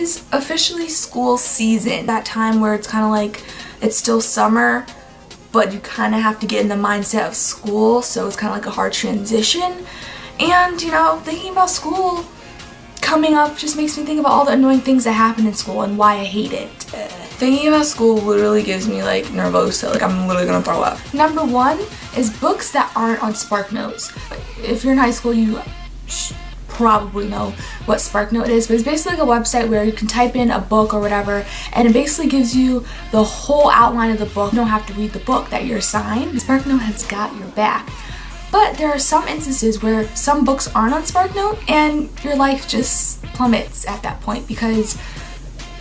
is officially school season. That time where it's kind of like it's still summer, but you kind of have to get in the mindset of school, so it's kind of like a hard transition. And, you know, thinking about school coming up just makes me think about all the annoying things that happen in school and why I hate it. Thinking about school literally gives me like nervosa, like I'm literally gonna throw up. Number one is books that aren't on SparkNotes. If you're in high school, you probably know what SparkNote is, but it's basically like a website where you can type in a book or whatever, and it basically gives you the whole outline of the book. You don't have to read the book that you're assigned. SparkNote has got your back. But there are some instances where some books aren't on SparkNote and your life just plummets at that point, because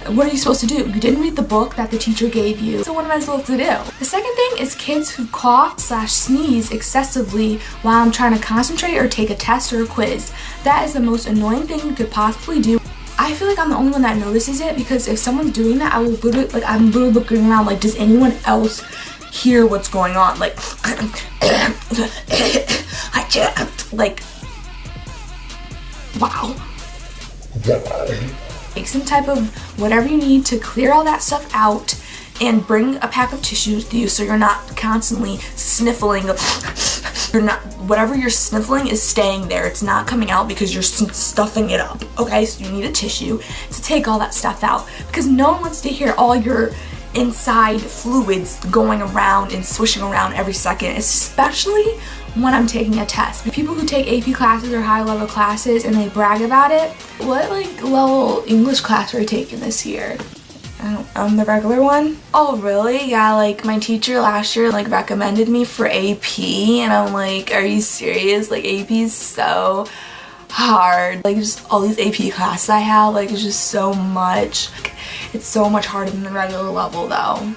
what are you supposed to do? You didn't read the book that the teacher gave you, so what am I supposed to do? The second thing is kids who cough/sneeze excessively while I'm trying to concentrate or take a test or a quiz. That is the most annoying thing you could possibly do. I feel like I'm the only one that notices it, because if someone's doing that, I'm literally looking around like, does anyone else hear what's going on? Like, like, wow. Take some type of whatever you need to clear all that stuff out, and bring a pack of tissues with you so you're not constantly sniffling. Whatever you're sniffling is staying there. It's not coming out because you're stuffing it up. Okay, so you need a tissue to take all that stuff out, because no one wants to hear all your inside fluids going around and swishing around every second, especially when I'm taking a test. People who take AP classes or high level classes and they brag about it. What like level English class are you taking this year? The regular one. Oh really? Yeah, like my teacher last year like recommended me for AP, and I'm like, are you serious? Like AP is so hard. Like just all these AP classes I have, like it's just so much. It's so much harder than the regular level though.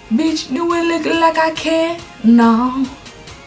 Bitch, do it look like I care? No.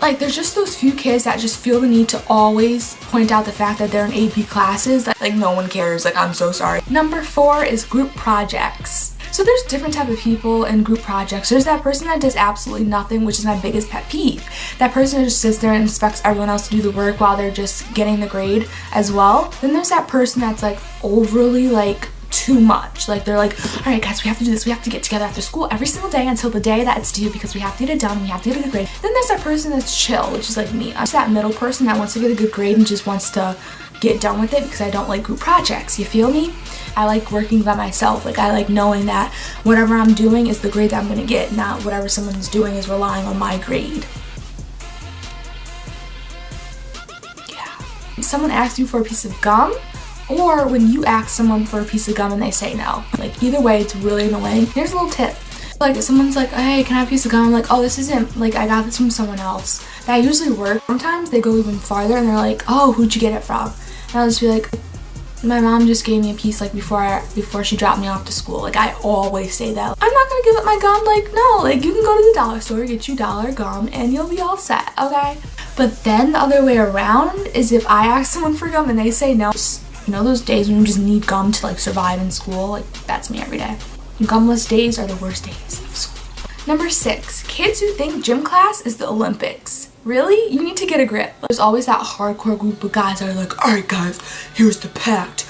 Like there's just those few kids that just feel the need to always point out the fact that they're in AP classes. Like no one cares, like I'm so sorry. Number 4 is group projects. So there's different type of people in group projects. There's that person that does absolutely nothing, which is my biggest pet peeve. That person just sits there and expects everyone else to do the work while they're just getting the grade as well. Then there's that person that's like overly like too much. Like they're like, all right guys, we have to do this. We have to get together after school every single day until the day that it's due, because we have to get it done. We have to get a good grade. Then there's that person that's chill, which is like me. I'm just that middle person that wants to get a good grade and just wants to get done with it, because I don't like group projects. You feel me? I like working by myself. Like I like knowing that whatever I'm doing is the grade that I'm gonna get, not whatever someone's doing is relying on my grade. Yeah. If someone asks you for a piece of gum, or when you ask someone for a piece of gum and they say no. Like either way, it's really annoying. Here's a little tip. Like if someone's like, hey, can I have a piece of gum? I'm like, oh, this isn't, like I got this from someone else. That usually works. Sometimes they go even farther and they're like, oh, who'd you get it from? And I'll just be like, my mom just gave me a piece like before she dropped me off to school. Like I always say that. I'm not gonna give up my gum. Like no, like you can go to the dollar store, get you dollar gum, and you'll be all set, okay? But then the other way around is if I ask someone for gum and they say no. You know those days when you just need gum to like survive in school? Like that's me every day. Gumless days are the worst days of school. Number 6, kids who think gym class is the Olympics. Really? You need to get a grip. There's always that hardcore group of guys that are like, all right guys, here's the pact.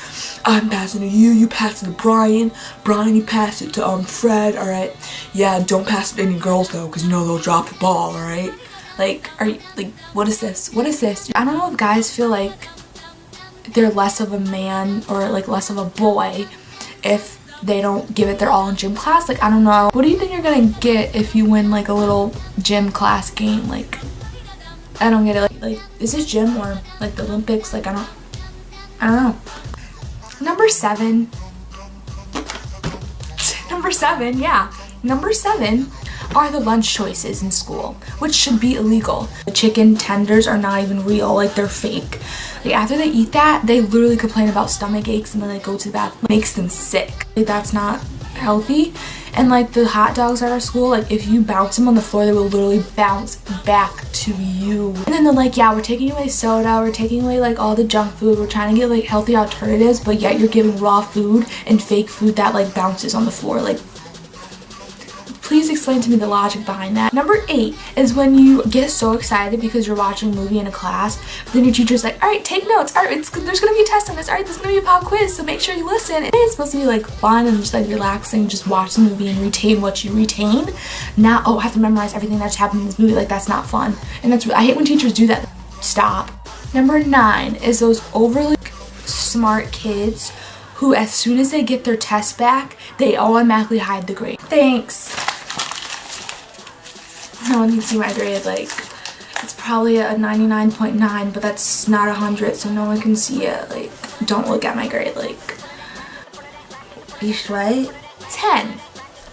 I'm passing to you, you pass it to Brian, you pass it to Fred, all right? Yeah, don't pass it to any girls though, because you know they'll drop the ball, all right? Like, are you, like, what is this? What is this? I don't know if guys feel like they're less of a man or like less of a boy if they don't give it their all in gym class. Like I don't know, what do you think you're gonna get if you win like a little gym class game? Like I don't get it. Like is this gym or like the Olympics? Like I don't know. Number 7, yeah. Number 7 are the lunch choices in school, which should be illegal. The chicken tenders are not even real, like they're fake. Like after they eat that, they literally complain about stomach aches and then they go to the bathroom. It makes them sick. Like that's not healthy. And like the hot dogs at our school, like if you bounce them on the floor, they will literally bounce back to you. And then they're like, yeah, we're taking away soda, we're taking away like all the junk food, we're trying to get like healthy alternatives, but yet you're giving raw food and fake food that like bounces on the floor. Like please Please explain to me the logic behind that. Number 8 is when you get so excited because you're watching a movie in a class, but then your teacher's like, all right, take notes. All right, there's gonna be a test on this. All right, there's gonna be a pop quiz, so make sure you listen. It's supposed to be like fun and just like relaxing, just watch the movie and retain what you retain. Now, oh, I have to memorize everything that just happened in this movie. Like, that's not fun. And I hate when teachers do that. Stop. Number 9 is those overly smart kids who, as soon as they get their test back, they automatically hide the grade. Thanks. No one can see my grade. Like, it's probably a 99.9, but that's not 100, so no one can see it. Like, don't look at my grade. Like, be straight. 10.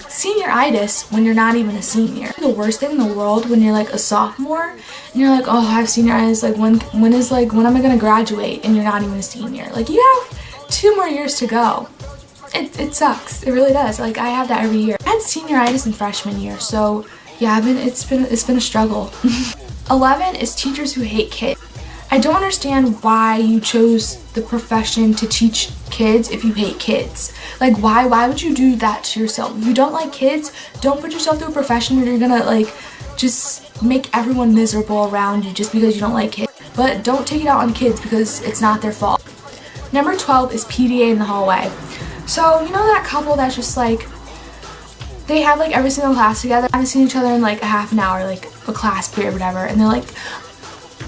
Senioritis when you're not even a senior. The worst thing in the world when you're like a sophomore and you're like, oh, I have senioritis. Like, when am I gonna graduate? And you're not even a senior. Like, you have 2 more years to go. It sucks. It really does. Like, I have that every year. I had senioritis in freshman year, so yeah, it's been a struggle. 11 is teachers who hate kids. I don't understand why you chose the profession to teach kids if you hate kids. Like, why would you do that to yourself? If you don't like kids, don't put yourself through a profession where you're gonna like just make everyone miserable around you just because you don't like kids. But don't take it out on kids because it's not their fault. Number 12 is PDA in the hallway. So, you know that couple that's just like, they have like every single class together, haven't seen each other in like a half an hour, like a class period or whatever, and they're like,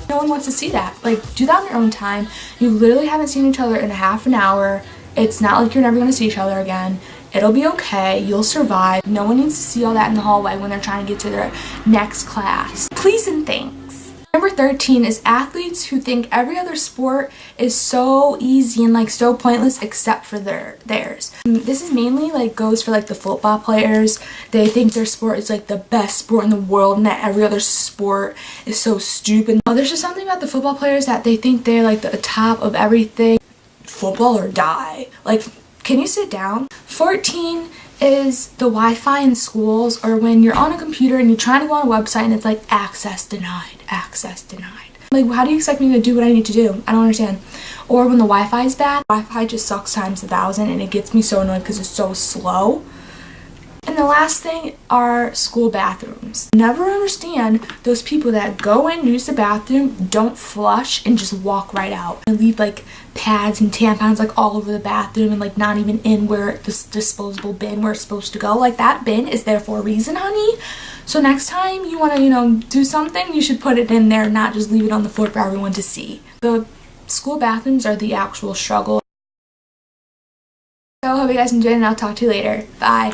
no one wants to see that. Like, do that on your own time. You literally haven't seen each other in a half an hour. It's not like you're never going to see each other again. It'll be okay. You'll survive. No one needs to see all that in the hallway when they're trying to get to their next class. Please and thanks. Number 13 is athletes who think every other sport is so easy and like so pointless except for theirs. This is mainly like goes for like the football players. They think their sport is like the best sport in the world and that every other sport is so stupid. There's just something about the football players that they think they're like the top of everything. Football or die. Like, can you sit down? 14 is the Wi-Fi in schools, or when you're on a computer and you're trying to go on a website and it's like access denied, access denied. Like, how do you expect me to do what I need to do? I don't understand. Or when the Wi-Fi is bad, Wi-Fi just sucks times 1,000 and it gets me so annoyed because it's so slow. And the last thing are school bathrooms. Never understand those people that go in, use the bathroom, don't flush, and just walk right out. And leave like pads and tampons like all over the bathroom and like not even in where this disposable bin where it's supposed to go. Like, that bin is there for a reason, honey. So next time you want to, do something, you should put it in there, not just leave it on the floor for everyone to see. The school bathrooms are the actual struggle. So I hope you guys enjoyed and I'll talk to you later. Bye.